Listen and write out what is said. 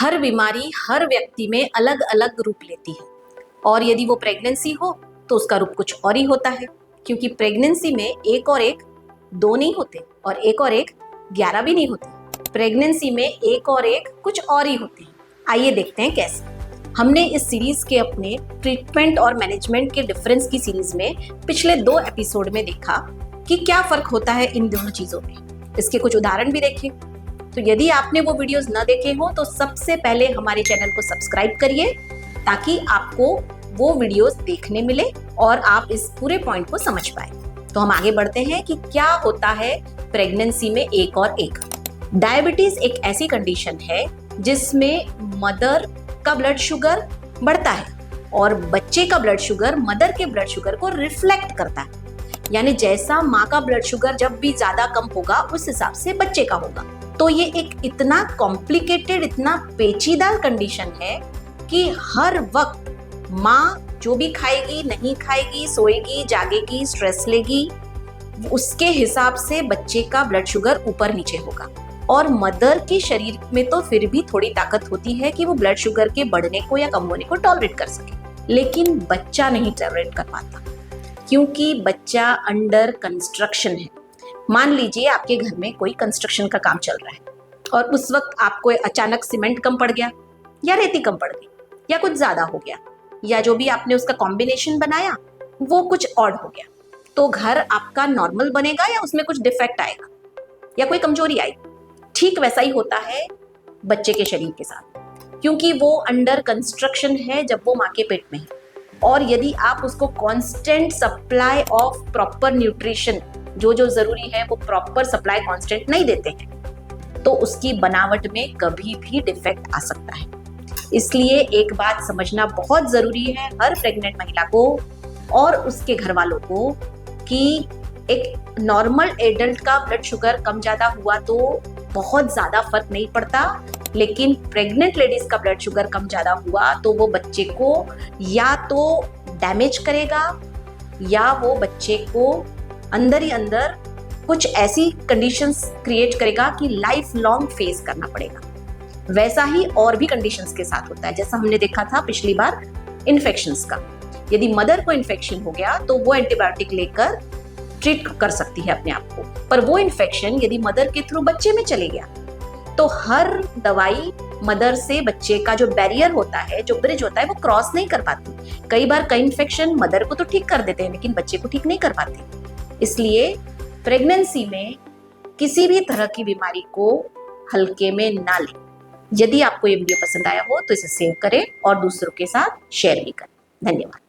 हर बीमारी हर व्यक्ति में अलग अलग रूप लेती है और यदि वो प्रेगनेंसी हो तो उसका रूप कुछ और ही होता है, क्योंकि प्रेगनेंसी में एक और एक दो नहीं होते और एक और एक 11 भी नहीं होते। प्रेगनेंसी में एक और एक कुछ और ही होते हैं। आइए देखते हैं कैसे। हमने इस सीरीज के अपने ट्रीटमेंट और मैनेजमेंट के डिफरेंस की सीरीज में पिछले 2 एपिसोड में देखा कि क्या फर्क होता है इन दोनों चीजों में। इसके कुछ उदाहरण भी देखे। तो यदि आपने वो वीडियोस न देखे हो तो सबसे पहले हमारे चैनल को सब्सक्राइब करिए ताकि आपको वो वीडियोस देखने मिले और आप इस पूरे पॉइंट को समझ पाए। तो हम आगे बढ़ते हैं कि क्या होता है प्रेगनेंसी में एक और एक। डायबिटीज एक ऐसी कंडीशन है जिसमें मदर का ब्लड शुगर बढ़ता है और बच्चे का ब्लड शुगर मदर के ब्लड शुगर को रिफ्लेक्ट करता है। यानी जैसा माँ का ब्लड शुगर जब भी ज्यादा कम होगा उस हिसाब से बच्चे का होगा। तो ये एक इतना कॉम्प्लिकेटेड, इतना पेचीदा कंडीशन है कि हर वक्त माँ जो भी खाएगी, नहीं खाएगी, सोएगी, जागेगी, स्ट्रेस लेगी, उसके हिसाब से बच्चे का ब्लड शुगर ऊपर नीचे होगा। और मदर के शरीर में तो फिर भी थोड़ी ताकत होती है कि वो ब्लड शुगर के बढ़ने को या कम होने को टॉलरेट कर सके, लेकिन बच्चा नहीं टॉलरेट कर पाता क्योंकि बच्चा अंडर कंस्ट्रक्शन है। मान लीजिए आपके घर में कोई कंस्ट्रक्शन का काम चल रहा है और उस वक्त आपको अचानक सीमेंट कम पड़ गया या रेती कम पड़ गई या कुछ ज्यादा हो गया या जो भी आपने उसका कॉम्बिनेशन बनाया वो कुछ ऑड हो गया, तो घर आपका नॉर्मल बनेगा या उसमें कुछ डिफेक्ट आएगा या कोई कमजोरी आएगी। ठीक वैसा ही होता है बच्चे के शरीर के साथ, क्योंकि वो अंडर कंस्ट्रक्शन है जब वो माँ के पेट में है और यदि आप उसको constant supply of proper nutrition, जो जो जरूरी है वो प्रॉपर सप्लाई कांस्टेंट नहीं देते हैं तो उसकी बनावट में कभी भी डिफेक्ट आ सकता है। इसलिए एक बात समझना बहुत जरूरी है हर प्रेग्नेंट महिला को और उसके घर वालों को कि एक नॉर्मल एडल्ट का ब्लड शुगर कम ज्यादा हुआ तो बहुत ज्यादा फर्क नहीं पड़ता, लेकिन प्रेग्नेंट लेडीज का ब्लड शुगर कम ज्यादा हुआ तो वो बच्चे को या तो डैमेज करेगा या वो बच्चे को अंदर ही अंदर कुछ ऐसी कंडीशंस क्रिएट करेगा कि लाइफ लॉन्ग फेस करना पड़ेगा। वैसा ही और भी कंडीशंस के साथ होता है, जैसा हमने देखा था पिछली बार इन्फेक्शंस का। यदि मदर को इन्फेक्शन हो गया तो वो एंटीबायोटिक लेकर ट्रीट कर सकती है अपने आप को, पर वो इन्फेक्शन यदि मदर के थ्रू बच्चे में चले गया तो हर दवाई मदर से बच्चे का जो बैरियर होता है, जो ब्रिज होता है, वो क्रॉस नहीं कर पाती। कई बार कई इन्फेक्शन मदर को तो ठीक कर देते हैं लेकिन बच्चे को ठीक नहीं कर पाते। इसलिए प्रेगनेंसी में किसी भी तरह की बीमारी को हल्के में ना लें। यदि आपको ये वीडियो पसंद आया हो तो इसे सेव करें और दूसरों के साथ शेयर भी करें। धन्यवाद।